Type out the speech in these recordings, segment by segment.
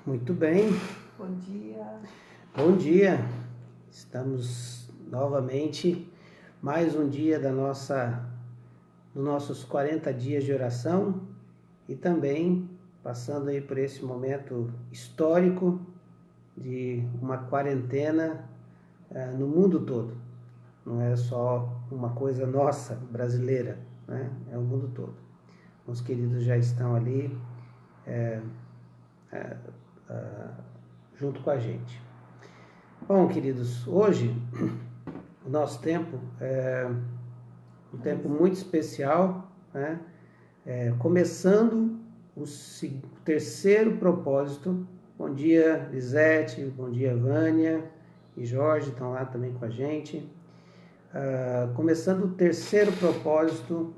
Muito bem. Bom dia. Bom dia. Estamos novamente, mais um dia dos nossos 40 dias de oração e também passando aí por esse momento histórico de uma quarentena no mundo todo. Não é só uma coisa nossa, brasileira, né? É o mundo todo. Os queridos já estão ali junto com a gente. Bom, queridos, hoje o nosso tempo é um tempo muito especial, né? Começando o terceiro propósito. Bom dia, Lisete, bom dia, Vânia e Jorge estão lá também com a gente. Começando o terceiro propósito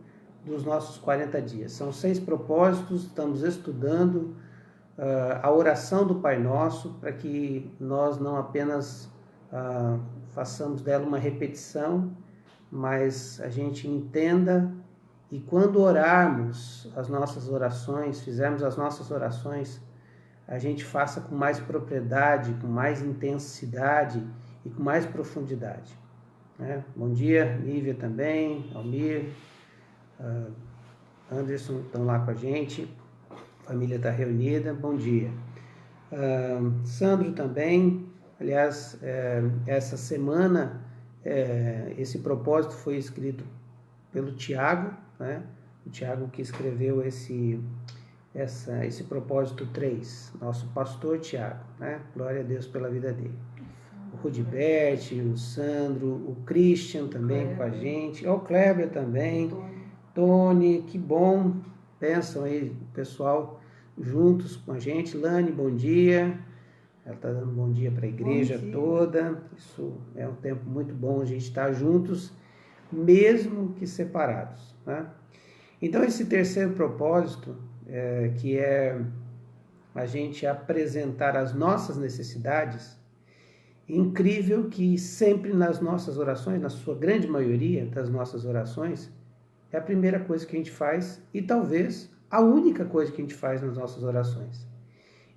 dos nossos 40 dias. São 6 propósitos, estamos estudando a oração do Pai Nosso, para que nós não apenas façamos dela uma repetição, mas a gente entenda e quando orarmos as nossas orações, fizermos as nossas orações, a gente faça com mais propriedade, com mais intensidade e com mais profundidade. Né? Bom dia, Nívia também, Almir, Anderson estão lá com a gente. A família está reunida, bom dia. Sandro também, aliás, essa semana, esse propósito foi escrito pelo Tiago, né? O Tiago que escreveu esse propósito 3, nosso pastor Tiago, né? Glória a Deus pela vida dele. O Rudibert, o Sandro, o Christian também com a gente, o Kleber também, Tony, que bom, pensam aí, pessoal, juntos com a gente. Lani, bom dia. Ela está dando bom dia para a igreja toda. Isso é um tempo muito bom a gente estar juntos, mesmo que separados, né? Então, esse terceiro propósito, que é a gente apresentar as nossas necessidades, incrível que sempre nas nossas orações, na sua grande maioria das nossas orações, é a primeira coisa que a gente faz e talvez a única coisa que a gente faz nas nossas orações.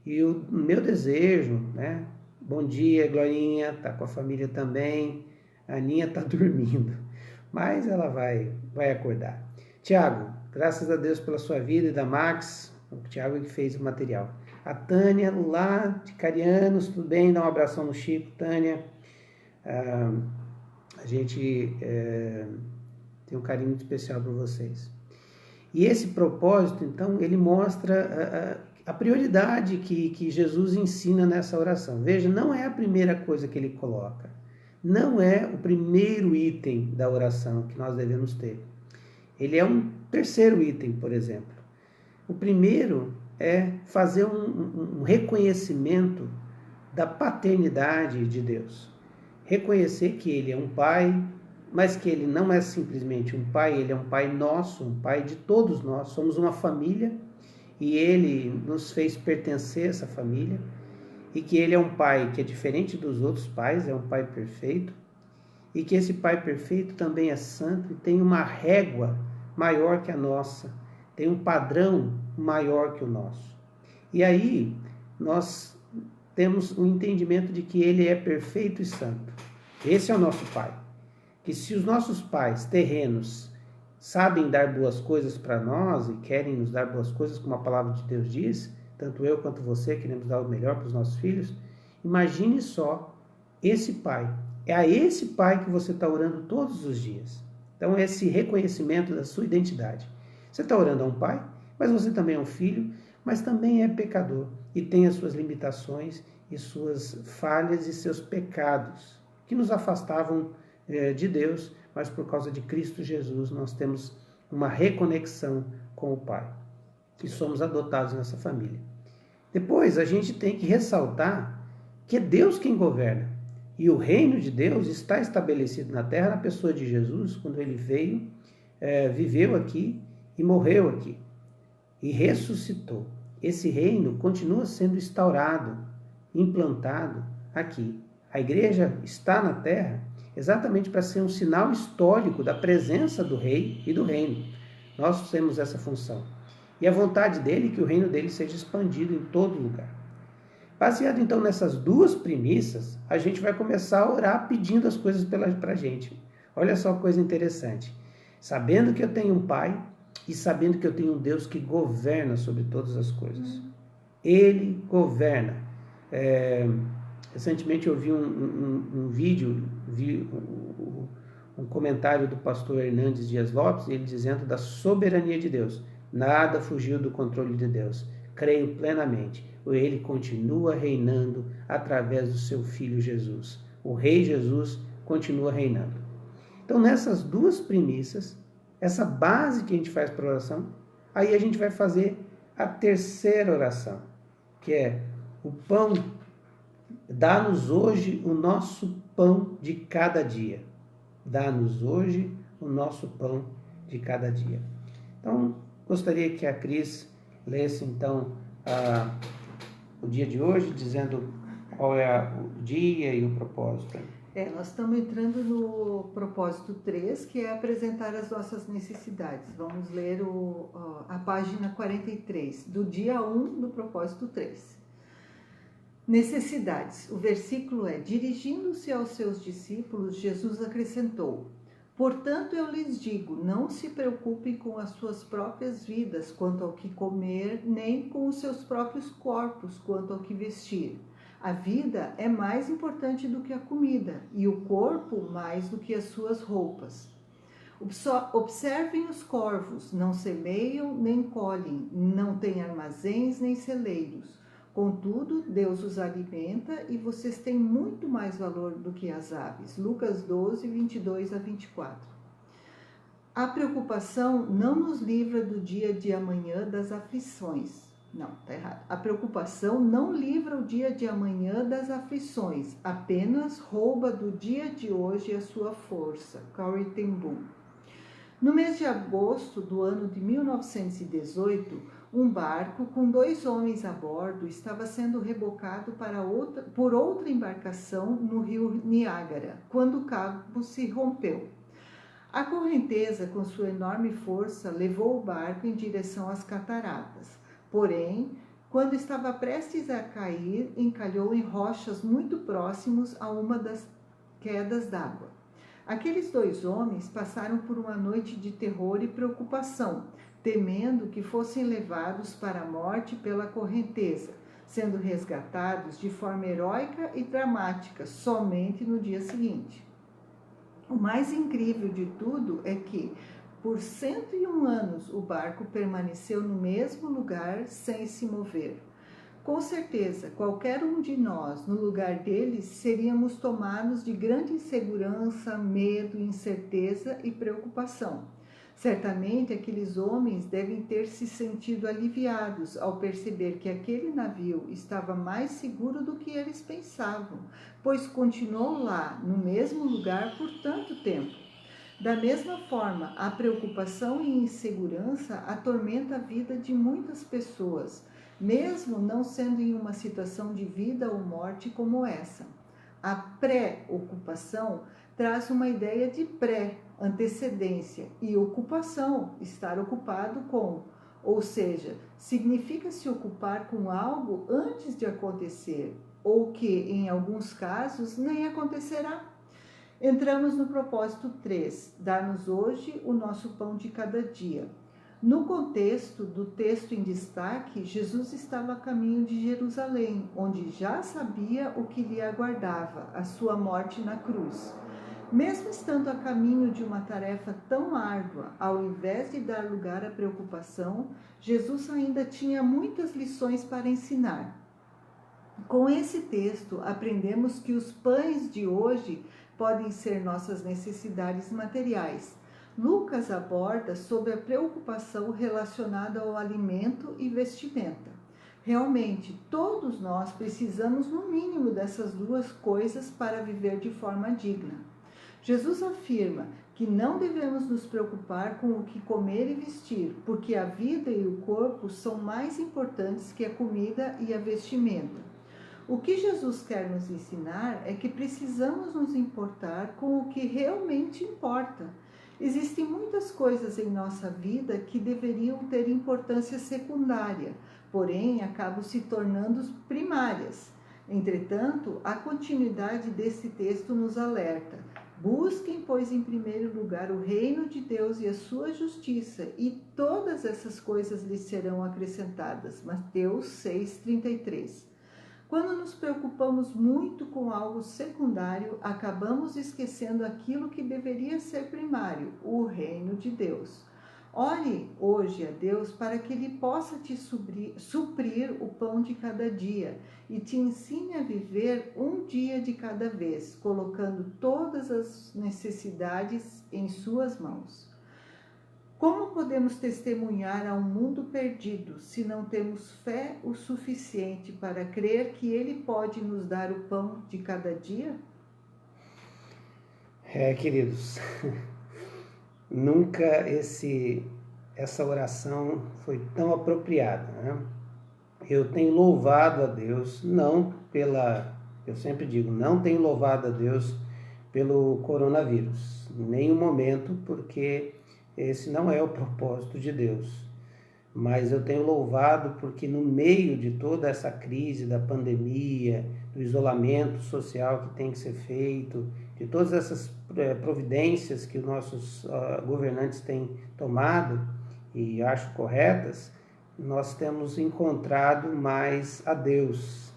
E o meu desejo, né? Bom dia, Glorinha, tá com a família também. A Aninha tá dormindo, mas ela vai acordar. Tiago, graças a Deus pela sua vida e da Max, o Tiago que fez o material. A Tânia, lá de Carianos, tudo bem? Dá um abração no Chico, Tânia. A gente tem um carinho muito especial por vocês. E esse propósito, então, ele mostra a prioridade que Jesus ensina nessa oração. Veja, não é a primeira coisa que ele coloca. Não é o primeiro item da oração que nós devemos ter. Ele é um terceiro item, por exemplo. O primeiro é fazer um reconhecimento da paternidade de Deus. Reconhecer que ele é um pai, mas que ele não é simplesmente um pai, ele é um pai nosso, um pai de todos nós. Somos uma família e ele nos fez pertencer a essa família. E que ele é um pai que é diferente dos outros pais, é um pai perfeito. E que esse pai perfeito também é santo e tem uma régua maior que a nossa, tem um padrão maior que o nosso. E aí nós temos o entendimento de que ele é perfeito e santo. Esse é o nosso pai. Que se os nossos pais terrenos sabem dar boas coisas para nós e querem nos dar boas coisas, como a palavra de Deus diz, tanto eu quanto você queremos dar o melhor para os nossos filhos, imagine só esse pai. É a esse pai que você está orando todos os dias. Então, esse reconhecimento da sua identidade. Você está orando a um pai, mas você também é um filho, mas também é pecador e tem as suas limitações e suas falhas e seus pecados que nos afastavam de Deus, mas por causa de Cristo Jesus nós temos uma reconexão com o Pai e somos adotados nessa família. Depois a gente tem que ressaltar que é Deus quem governa e o reino de Deus está estabelecido na terra na pessoa de Jesus, quando ele veio, viveu aqui e morreu aqui e ressuscitou. Esse reino continua sendo instaurado, implantado aqui. A igreja está na terra exatamente para ser um sinal histórico da presença do rei e do reino. Nós temos essa função. E a vontade dele é que o reino dele seja expandido em todo lugar. Baseado então nessas duas premissas, a gente vai começar a orar pedindo as coisas para a gente. Olha só que coisa interessante. Sabendo que eu tenho um Pai e sabendo que eu tenho um Deus que governa sobre todas as coisas. Ele governa. Recentemente eu vi um vídeo, um comentário do pastor Hernandes Dias Lopes, ele dizendo da soberania de Deus. Nada fugiu do controle de Deus. Creio plenamente. Ele continua reinando através do seu Filho Jesus. O Rei Jesus continua reinando. Então, nessas duas premissas, essa base que a gente faz para a oração, aí a gente vai fazer a terceira oração, que é o pão, dá-nos hoje o nosso pão de cada dia. Dá-nos hoje o nosso pão de cada dia. Então, gostaria que a Cris lesse, então, o dia de hoje, dizendo qual é o dia e o propósito. Nós estamos entrando no propósito 3, que é apresentar as nossas necessidades. Vamos ler a página 43, do dia 1 do propósito 3. Necessidades. O versículo é: dirigindo-se aos seus discípulos, Jesus acrescentou: portanto, eu lhes digo, não se preocupem com as suas próprias vidas quanto ao que comer, nem com os seus próprios corpos quanto ao que vestir. A vida é mais importante do que a comida, e o corpo mais do que as suas roupas. Observem os corvos, não semeiam nem colhem, não têm armazéns nem celeiros. Contudo, Deus os alimenta e vocês têm muito mais valor do que as aves. Lucas 12, 22 a 24. A preocupação não nos livra do dia de amanhã das aflições. Não, está errado. A preocupação não livra o dia de amanhã das aflições, apenas rouba do dia de hoje a sua força. Corrie ten Boom. No mês de agosto do ano de 1918, um barco com 2 homens a bordo estava sendo rebocado por outra embarcação no rio Niágara, quando o cabo se rompeu. A correnteza, com sua enorme força, levou o barco em direção às cataratas. Porém, quando estava prestes a cair, encalhou em rochas muito próximos a uma das quedas d'água. Aqueles 2 homens passaram por uma noite de terror e preocupação, temendo que fossem levados para a morte pela correnteza, sendo resgatados de forma heróica e dramática somente no dia seguinte. O mais incrível de tudo é que, por 101 anos, o barco permaneceu no mesmo lugar sem se mover. Com certeza, qualquer um de nós, no lugar deles, seríamos tomados de grande insegurança, medo, incerteza e preocupação. Certamente, aqueles homens devem ter se sentido aliviados ao perceber que aquele navio estava mais seguro do que eles pensavam, pois continuou lá, no mesmo lugar, por tanto tempo. Da mesma forma, a preocupação e insegurança atormenta a vida de muitas pessoas, mesmo não sendo em uma situação de vida ou morte como essa. A preocupação traz uma ideia de antecedência, e ocupação, estar ocupado com, ou seja, significa se ocupar com algo antes de acontecer, ou que, em alguns casos, nem acontecerá. Entramos no propósito 3, dar-nos hoje o nosso pão de cada dia. No contexto do texto em destaque, Jesus estava a caminho de Jerusalém, onde já sabia o que lhe aguardava, a sua morte na cruz. Mesmo estando a caminho de uma tarefa tão árdua, ao invés de dar lugar à preocupação, Jesus ainda tinha muitas lições para ensinar. Com esse texto, aprendemos que os pães de hoje podem ser nossas necessidades materiais. Lucas aborda sobre a preocupação relacionada ao alimento e vestimenta. Realmente, todos nós precisamos no mínimo dessas 2 coisas para viver de forma digna. Jesus afirma que não devemos nos preocupar com o que comer e vestir, porque a vida e o corpo são mais importantes que a comida e a vestimenta. O que Jesus quer nos ensinar é que precisamos nos importar com o que realmente importa. Existem muitas coisas em nossa vida que deveriam ter importância secundária, porém acabam se tornando primárias. Entretanto, a continuidade desse texto nos alerta: busquem, pois, em primeiro lugar o reino de Deus e a sua justiça, e todas essas coisas lhes serão acrescentadas. Mateus 6,33. Quando nos preocupamos muito com algo secundário, acabamos esquecendo aquilo que deveria ser primário, o reino de Deus. Ore hoje a Deus para que Ele possa te suprir o pão de cada dia e te ensine a viver um dia de cada vez, colocando todas as necessidades em suas mãos. Como podemos testemunhar a um mundo perdido se não temos fé o suficiente para crer que Ele pode nos dar o pão de cada dia? Queridos, nunca essa oração foi tão apropriada, né? Eu tenho louvado a Deus, eu sempre digo, não tenho louvado a Deus pelo coronavírus, em nenhum momento, porque esse não é o propósito de Deus. Mas eu tenho louvado porque no meio de toda essa crise da pandemia, do isolamento social que tem que ser feito, de todas essas providências que os nossos governantes têm tomado, e acho corretas, nós temos encontrado mais a Deus,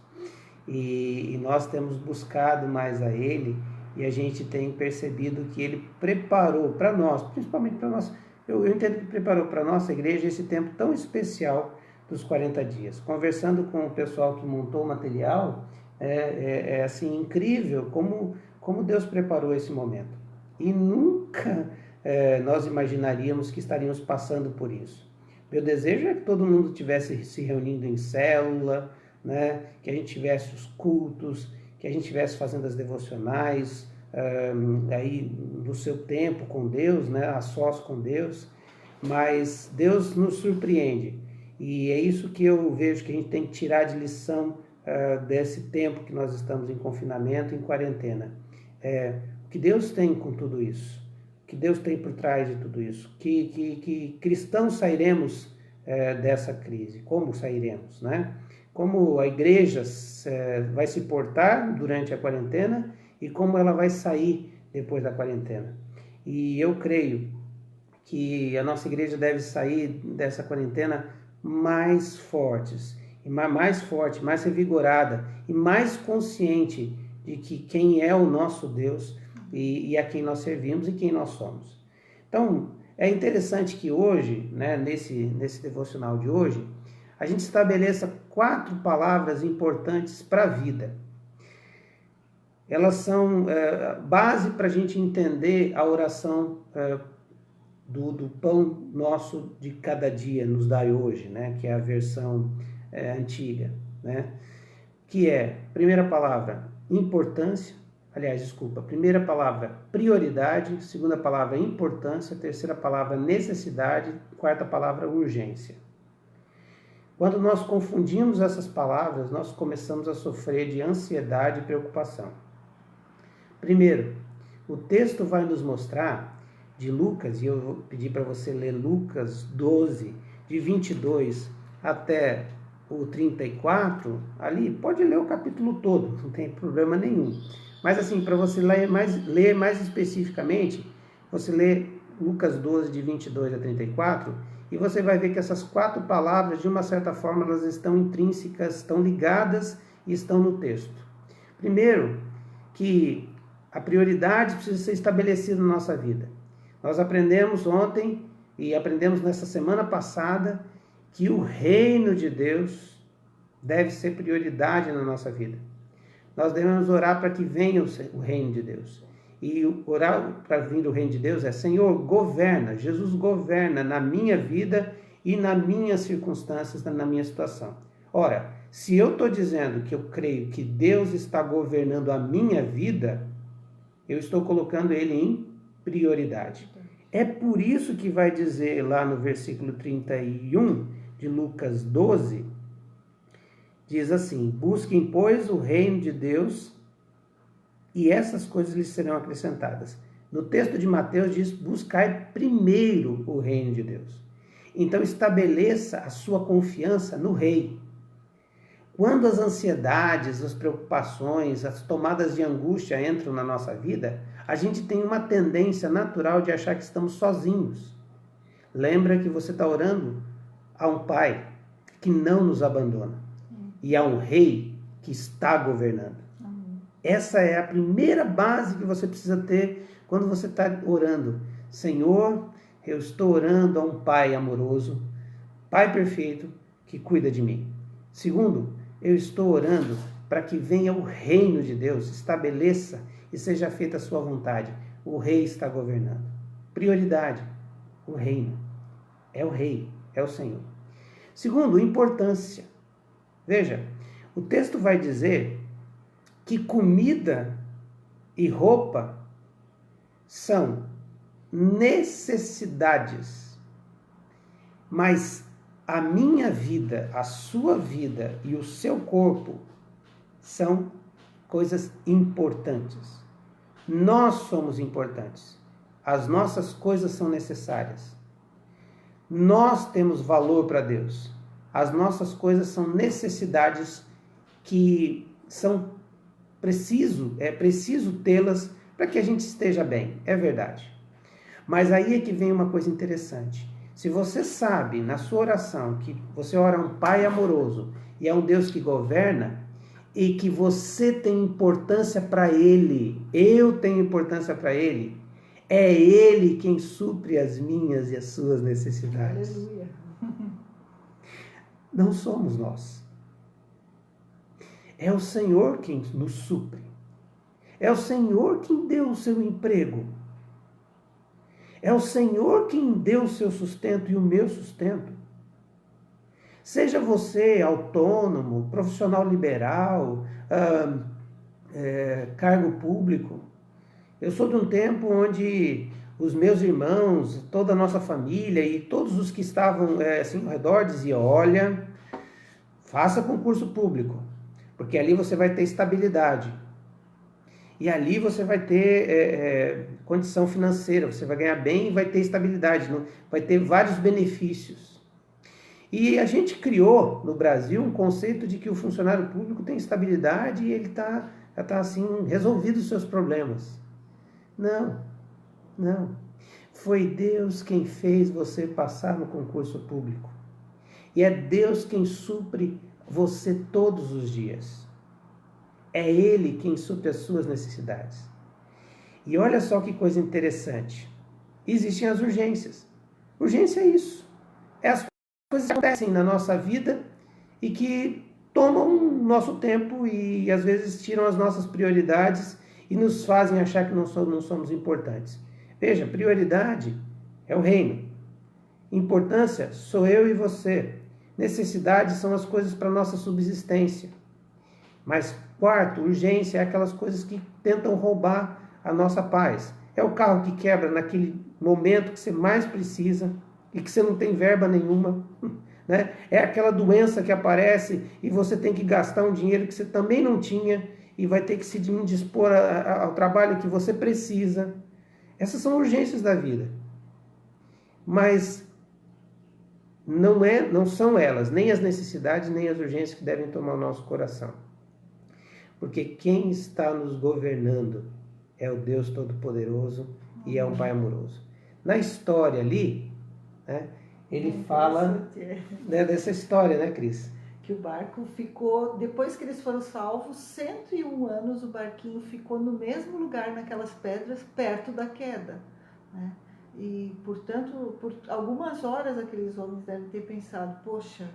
e nós temos buscado mais a Ele, e a gente tem percebido que Ele preparou para nós, principalmente para nós, eu entendo que preparou para a nossa igreja esse tempo tão especial dos 40 dias. Conversando com o pessoal que montou o material, é assim, incrível como Deus preparou esse momento. E nunca nós imaginaríamos que estaríamos passando por isso. Meu desejo é que todo mundo estivesse se reunindo em célula, né? Que a gente tivesse os cultos, que a gente estivesse fazendo as devocionais, aí no seu tempo com Deus, né? A sós com Deus. Mas Deus nos surpreende. E é isso que eu vejo que a gente tem que tirar de lição desse tempo que nós estamos em confinamento, em quarentena. O que Deus tem com tudo isso? O que Deus tem por trás de tudo isso? Que cristãos sairemos dessa crise? Como sairemos, né? Como a igreja vai se portar durante a quarentena e como ela vai sair depois da quarentena. E eu creio que a nossa igreja deve sair dessa quarentena mais fortes, mais forte, mais revigorada e mais consciente de que quem é o nosso Deus e a quem nós servimos e quem nós somos. Então, é interessante que hoje, né, nesse devocional de hoje, a gente estabeleça 4 palavras importantes para a vida. Elas são base para a gente entender a oração do pão nosso de cada dia, nos dai hoje, né? Que é a versão antiga, né? Que é, primeira palavra, primeira palavra, prioridade, segunda palavra, importância, terceira palavra, necessidade, quarta palavra, urgência. Quando nós confundimos essas palavras, nós começamos a sofrer de ansiedade e preocupação. Primeiro, o texto vai nos mostrar de Lucas, e eu vou pedir para você ler Lucas 12, de 22 até o 34, ali, pode ler o capítulo todo, não tem problema nenhum. Mas assim, para você ler mais especificamente, você lê Lucas 12, de 22 a 34, e você vai ver que essas 4 palavras, de uma certa forma, elas estão intrínsecas, estão ligadas e estão no texto. Primeiro, que a prioridade precisa ser estabelecida na nossa vida. Nós aprendemos ontem e aprendemos nessa semana passada que o reino de Deus deve ser prioridade na nossa vida. Nós devemos orar para que venha o reino de Deus. E orar para vir o reino de Deus é: Senhor, governa, Jesus governa na minha vida e nas minhas circunstâncias, na minha situação. Ora, se eu estou dizendo que eu creio que Deus está governando a minha vida, eu estou colocando Ele em prioridade. É por isso que vai dizer lá no versículo 31 de Lucas 12, diz assim: busquem, pois, o reino de Deus e essas coisas lhes serão acrescentadas. No texto de Mateus diz: buscai primeiro o reino de Deus. Então estabeleça a sua confiança no Rei. Quando as ansiedades, as preocupações, as tomadas de angústia entram na nossa vida, a gente tem uma tendência natural de achar que estamos sozinhos. Lembra que você está orando a um Pai que não nos abandona e a um Rei que está governando. Essa é a primeira base que você precisa ter quando você está orando. Senhor, eu estou orando a um Pai amoroso, Pai perfeito, que cuida de mim. Segundo, eu estou orando para que venha o reino de Deus, estabeleça e seja feita a sua vontade. O Rei está governando. Prioridade, o reino. É o Rei, é o Senhor. Segundo, importância. Veja, o texto vai dizer que comida e roupa são necessidades, mas a minha vida, a sua vida e o seu corpo são coisas importantes. Nós somos importantes. As nossas coisas são necessárias. Nós temos valor para Deus. As nossas coisas são necessidades que são preciso tê-las para que a gente esteja bem. É verdade. Mas aí é que vem uma coisa interessante. Se você sabe na sua oração que você ora a um Pai amoroso e é um Deus que governa e que você tem importância para Ele, eu tenho importância para Ele, é Ele quem supre as minhas e as suas necessidades. Aleluia. Não somos nós. É o Senhor quem nos supre. É o Senhor quem deu o seu emprego. É o Senhor quem deu o seu sustento e o meu sustento. Seja você autônomo, profissional liberal, cargo público. Eu sou de um tempo onde os meus irmãos, toda a nossa família e todos os que estavam assim, ao redor diziam, olha, faça concurso público, porque ali você vai ter estabilidade. E ali você vai ter condição financeira, você vai ganhar bem e vai ter estabilidade, vai ter vários benefícios. E a gente criou no Brasil um conceito de que o funcionário público tem estabilidade e ele já está assim, resolvido os seus problemas. Não, não. Foi Deus quem fez você passar no concurso público. E é Deus quem supre você todos os dias. É Ele quem supre as suas necessidades. E olha só que coisa interessante. Existem as urgências. Urgência é isso. É as coisas que acontecem na nossa vida e que tomam nosso tempo e às vezes tiram as nossas prioridades e nos fazem achar que não somos importantes. Veja, prioridade é o reino. Importância sou eu e você. Necessidades são as coisas para a nossa subsistência. Mas quarto, urgência é aquelas coisas que tentam roubar a nossa paz. É o carro que quebra naquele momento que você mais precisa e que você não tem verba nenhuma. Né? É aquela doença que aparece e você tem que gastar um dinheiro que você também não tinha e vai ter que se indispor ao trabalho que você precisa. Essas são urgências da vida. Mas não são elas, nem as necessidades, nem as urgências que devem tomar o nosso coração. Porque quem está nos governando é o Deus Todo-Poderoso e é um Pai amoroso. Na história ali, né, ele fala dessa história, né, Cris? Que o barco ficou, depois que eles foram salvos, 101 anos o barquinho ficou no mesmo lugar, naquelas pedras, perto da queda. Né? E, portanto, por algumas horas aqueles homens devem ter pensado, poxa,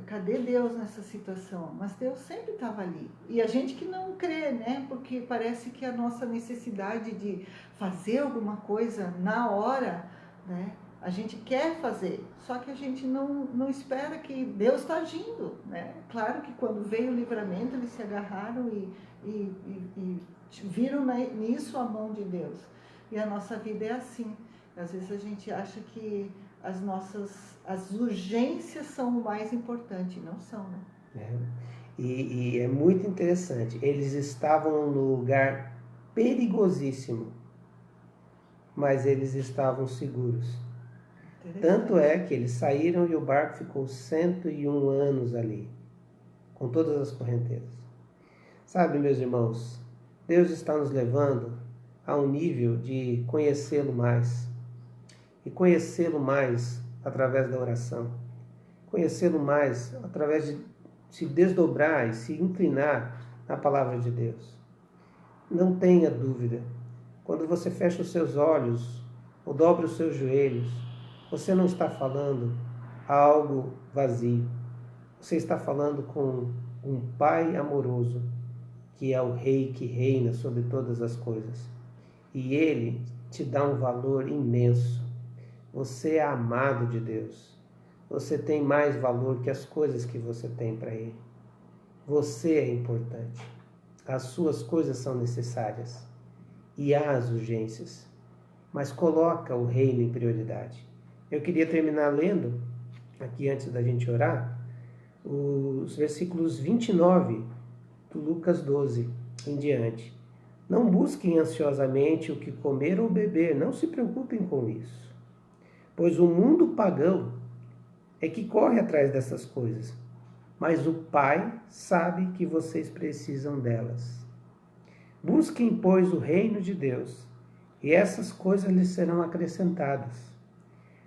cadê Deus nessa situação? Mas Deus sempre estava ali. E a gente que não crê, né? Porque parece que a nossa necessidade de fazer alguma coisa na hora, né? A gente quer fazer, só que a gente não espera que Deus está agindo, né? Claro que quando veio o livramento, eles se agarraram e viram nisso a mão de Deus. E a nossa vida é assim. Às vezes a gente acha que as urgências são o mais importante, não são, né? E é muito interessante, eles estavam num lugar perigosíssimo, mas eles estavam seguros. Tanto é que eles saíram e o barco ficou 101 anos ali, com todas as correntezas. Sabe, meus irmãos, Deus está nos levando a um nível de conhecê-lo mais. E conhecê-lo mais através da oração. Conhecê-lo mais através de se desdobrar e se inclinar na palavra de Deus. Não tenha dúvida. Quando você fecha os seus olhos ou dobra os seus joelhos, você não está falando algo vazio. Você está falando com um Pai amoroso, que é o Rei que reina sobre todas as coisas. E Ele te dá um valor imenso. Você é amado de Deus. Você tem mais valor que as coisas que você tem para Ele. Você é importante. As suas coisas são necessárias. E há as urgências. Mas coloca o reino em prioridade. Eu queria terminar lendo, aqui antes da gente orar, os versículos 29 do Lucas 12 em diante. Não busquem ansiosamente o que comer ou beber, não se preocupem com isso. Pois o mundo pagão é que corre atrás dessas coisas, mas o Pai sabe que vocês precisam delas. Busquem, pois, o reino de Deus, e essas coisas lhes serão acrescentadas.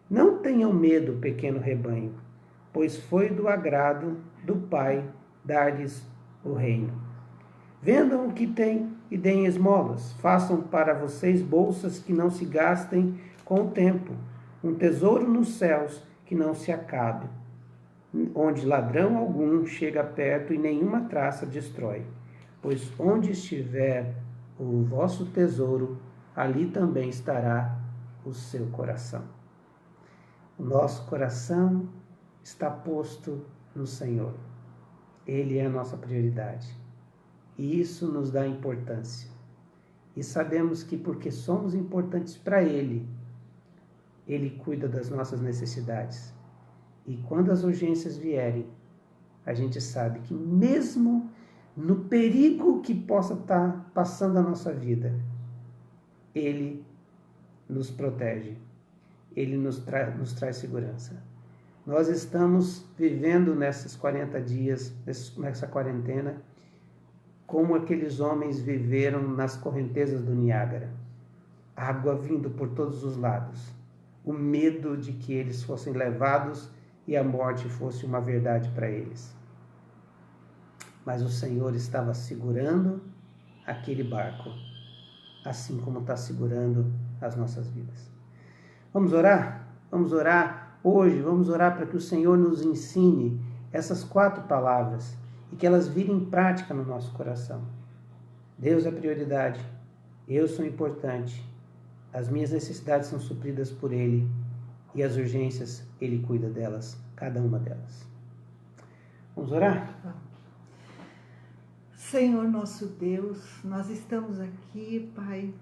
Não tenham medo, pequeno rebanho, pois foi do agrado do Pai dar-lhes o reino. Vendam o que têm e deem esmolas. Façam para vocês bolsas que não se gastem com o tempo, um tesouro nos céus que não se acabe, onde ladrão algum chega perto e nenhuma traça destrói. Pois onde estiver o vosso tesouro, ali também estará o seu coração. O nosso coração está posto no Senhor. Ele é a nossa prioridade. E isso nos dá importância. E sabemos que porque somos importantes para Ele, Ele cuida das nossas necessidades. E quando as urgências vierem, a gente sabe que mesmo no perigo que possa estar passando a nossa vida, Ele nos protege. Ele nos traz segurança. Nós estamos vivendo nesses 40 dias, nessa quarentena, como aqueles homens viveram nas correntezas do Niágara. Água vindo por todos os lados. O medo de que eles fossem levados e a morte fosse uma verdade para eles. Mas o Senhor estava segurando aquele barco, assim como está segurando as nossas vidas. Vamos orar? Vamos orar hoje, vamos orar para que o Senhor nos ensine essas 4 palavras e que elas virem prática no nosso coração. Deus é prioridade, eu sou importante, as minhas necessidades são supridas por Ele e as urgências, Ele cuida delas, cada uma delas. Vamos orar? Senhor nosso Deus, nós estamos aqui, Pai,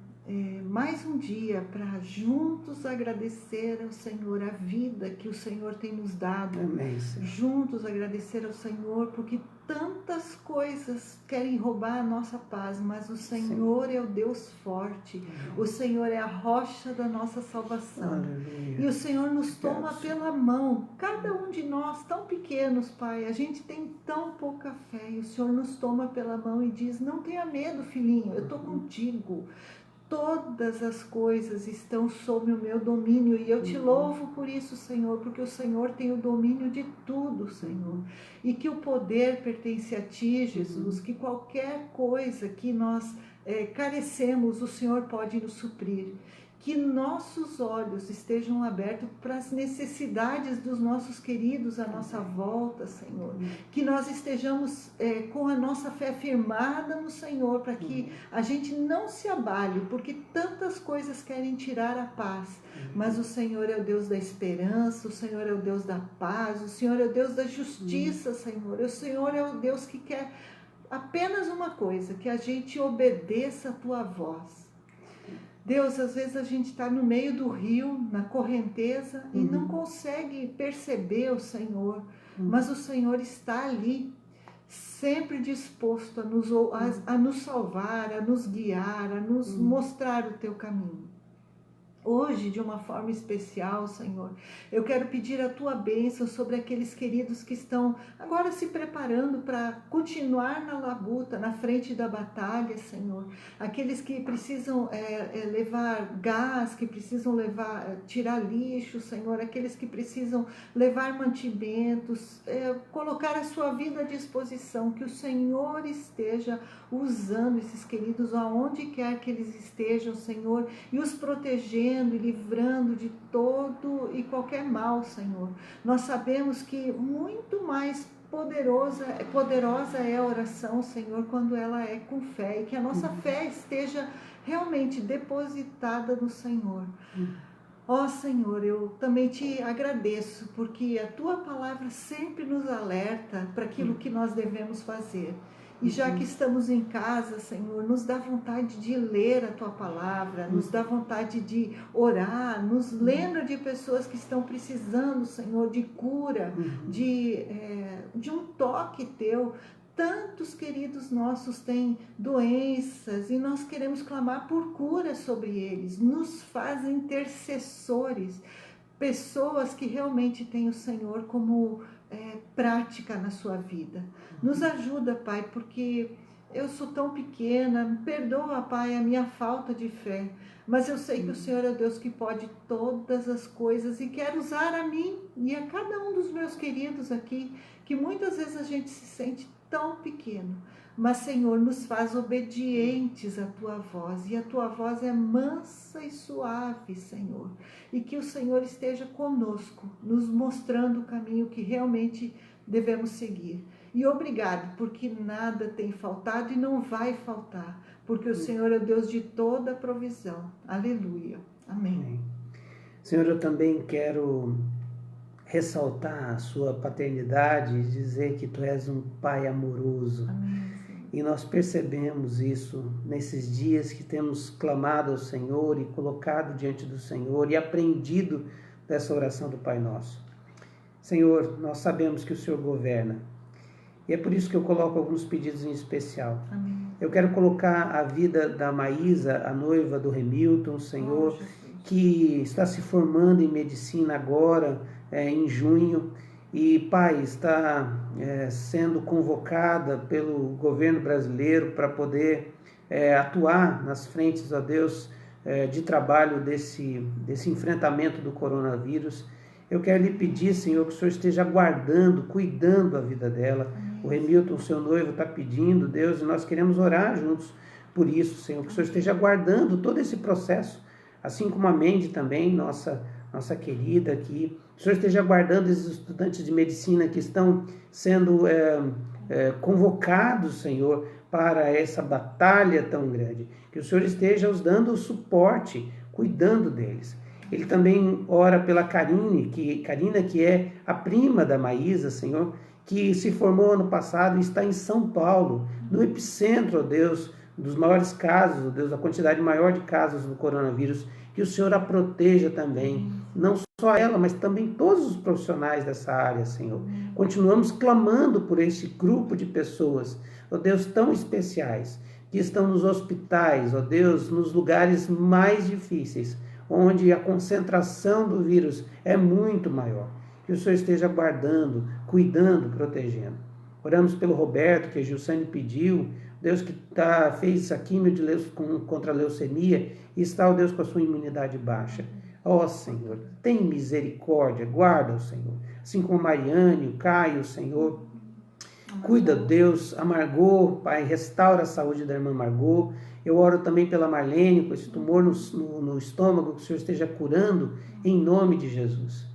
mais um dia para juntos agradecer ao Senhor a vida que o Senhor tem nos dado. Amém, Senhor. Juntos agradecer ao Senhor porque tantas coisas querem roubar a nossa paz, mas o Senhor é o Deus forte. O Senhor é a rocha da nossa salvação. Aleluia. E o Senhor nos toma pela mão. Cada um de nós, tão pequenos, Pai, a gente tem tão pouca fé. E o Senhor nos toma pela mão e diz: não tenha medo, filhinho, eu estou contigo. Todas as coisas estão sob o meu domínio e eu te louvo por isso, Senhor, porque o Senhor tem o domínio de tudo, Senhor. E que o poder pertence a Ti, Jesus, que qualquer coisa que nós carecemos, o Senhor pode nos suprir. Que nossos olhos estejam abertos para as necessidades dos nossos queridos à nossa volta, Senhor. Que nós estejamos com a nossa fé firmada no Senhor, para que a gente não se abale, porque tantas coisas querem tirar a paz. Mas o Senhor é o Deus da esperança, o Senhor é o Deus da paz, o Senhor é o Deus da justiça, Senhor. O Senhor é o Deus que quer apenas uma coisa, que a gente obedeça a Tua voz. Deus, às vezes a gente está no meio do rio, na correnteza, e não consegue perceber o Senhor, mas o Senhor está ali, sempre disposto a nos salvar, a nos guiar, a nos mostrar o Teu caminho. Hoje, de uma forma especial, Senhor, eu quero pedir a Tua bênção sobre aqueles queridos que estão agora se preparando para continuar na labuta, na frente da batalha, Senhor. Aqueles que precisam levar gás, que precisam tirar lixo, Senhor. Aqueles que precisam levar mantimentos, colocar a sua vida à disposição. Que o Senhor esteja usando esses queridos aonde quer que eles estejam, Senhor, e os protegendo e livrando de todo e qualquer mal, Senhor. Nós sabemos que muito mais poderosa é a oração, Senhor, quando ela é com fé, e que a nossa fé esteja realmente depositada no Senhor. Ó Senhor, eu também te agradeço, porque a Tua palavra sempre nos alerta para aquilo que nós devemos fazer. E já que estamos em casa, Senhor, nos dá vontade de ler a Tua palavra, nos dá vontade de orar, nos lembra de pessoas que estão precisando, Senhor, de cura, de um toque Teu. Tantos queridos nossos têm doenças e nós queremos clamar por cura sobre eles. Nos faz intercessores, pessoas que realmente têm o Senhor como prática na sua vida. Nos ajuda, Pai, porque eu sou tão pequena, perdoa, Pai, a minha falta de fé, mas eu sei que o Senhor é Deus que pode todas as coisas e quer usar a mim e a cada um dos meus queridos aqui, que muitas vezes a gente se sente tão pequeno, mas, Senhor, nos faz obedientes à Tua voz, e a Tua voz é mansa e suave, Senhor, e que o Senhor esteja conosco, nos mostrando o caminho que realmente devemos seguir. E obrigado, porque nada tem faltado e não vai faltar, porque o Senhor é Deus de toda provisão. Aleluia. Amém. Amém. Senhor, eu também quero ressaltar a sua paternidade e dizer que Tu és um Pai amoroso. Amém. E nós percebemos isso nesses dias que temos clamado ao Senhor e colocado diante do Senhor e aprendido dessa oração do Pai Nosso. Senhor, nós sabemos que o Senhor governa. E é por isso que eu coloco alguns pedidos em especial. Amém. Eu quero colocar a vida da Maísa, a noiva do Remilton, Senhor, que está se formando em medicina agora, em junho, e, Pai, está sendo convocada pelo governo brasileiro para poder atuar nas frentes, ó Deus, de trabalho desse enfrentamento do coronavírus. Eu quero lhe pedir, Senhor, que o Senhor esteja guardando, cuidando da vida dela. O Remilton, seu noivo, está pedindo, Deus, e nós queremos orar juntos por isso, Senhor, que o Senhor esteja guardando todo esse processo, assim como a Mandy também, nossa querida aqui. Que o Senhor esteja guardando esses estudantes de medicina que estão sendo convocados, Senhor, para essa batalha tão grande. Que o Senhor esteja os dando o suporte, cuidando deles. Ele também ora pela Karina, que é a prima da Maísa, Senhor, que se formou ano passado e está em São Paulo, no epicentro, ó Deus, dos maiores casos, ó Deus, a quantidade maior de casos do coronavírus. Que o Senhor a proteja também, não só ela, mas também todos os profissionais dessa área, Senhor. Continuamos clamando por esse grupo de pessoas, ó Deus, tão especiais, que estão nos hospitais, ó Deus, nos lugares mais difíceis, onde a concentração do vírus é muito maior. Que o Senhor esteja guardando, cuidando, protegendo. Oramos pelo Roberto, que a Gilsane pediu, Deus, que fez a químio contra a leucemia e está, ó Deus, com a sua imunidade baixa. Ó Senhor, tem misericórdia, guarda, ó Senhor. Assim como a Mariane, o Caio, Senhor. Cuida, Deus, a Margot, Pai, restaura a saúde da irmã Margot. Eu oro também pela Marlene, com esse tumor no estômago, que o Senhor esteja curando, em nome de Jesus.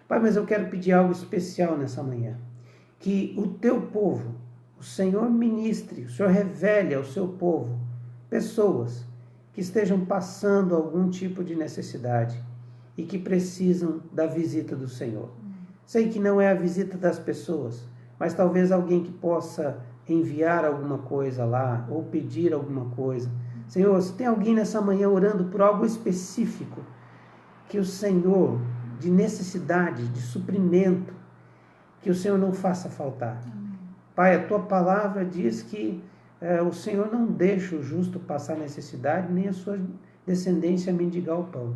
Pai, mas eu quero pedir algo especial nessa manhã. Que o teu povo, o Senhor ministre, o Senhor revele ao seu povo pessoas que estejam passando algum tipo de necessidade e que precisam da visita do Senhor. Sei que não é a visita das pessoas, mas talvez alguém que possa enviar alguma coisa lá ou pedir alguma coisa. Senhor, se tem alguém nessa manhã orando por algo específico, que o Senhor, de necessidade, de suprimento, que o Senhor não faça faltar. Pai, a tua palavra diz que o Senhor não deixa o justo passar necessidade, nem a sua descendência mendigar o pão.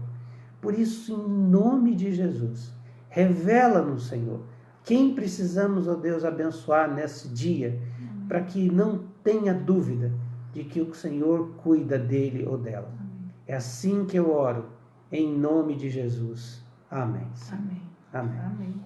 Por isso, em nome de Jesus, revela-nos, Senhor, quem precisamos, ó Deus, abençoar nesse dia, para que não tenha dúvida de que o Senhor cuida dele ou dela. É assim que eu oro, em nome de Jesus. Amém. Amém. Amém. Amém.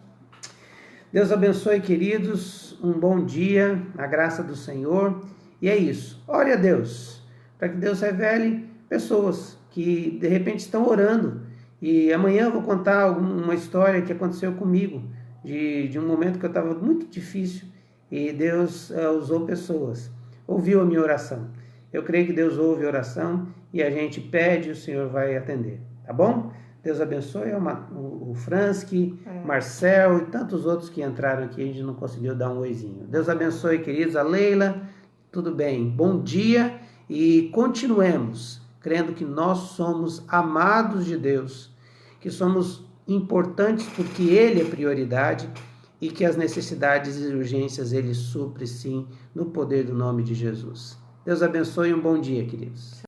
Deus abençoe, queridos, um bom dia, a graça do Senhor. E é isso, ore a Deus, para que Deus revele pessoas que de repente estão orando. E amanhã eu vou contar uma história que aconteceu comigo, de um momento que eu estava muito difícil, e Deus usou pessoas, ouviu a minha oração. Eu creio que Deus ouve a oração e a gente pede e o Senhor vai atender, tá bom? Deus abençoe o Fransky, Marcel e tantos outros que entraram aqui, a gente não conseguiu dar um oizinho. Deus abençoe, queridos, a Leila, tudo bem, bom dia e continuemos crendo que nós somos amados de Deus, que somos importantes porque Ele é prioridade e que as necessidades e urgências Ele supre sim no poder do nome de Jesus. Deus abençoe e um bom dia, queridos.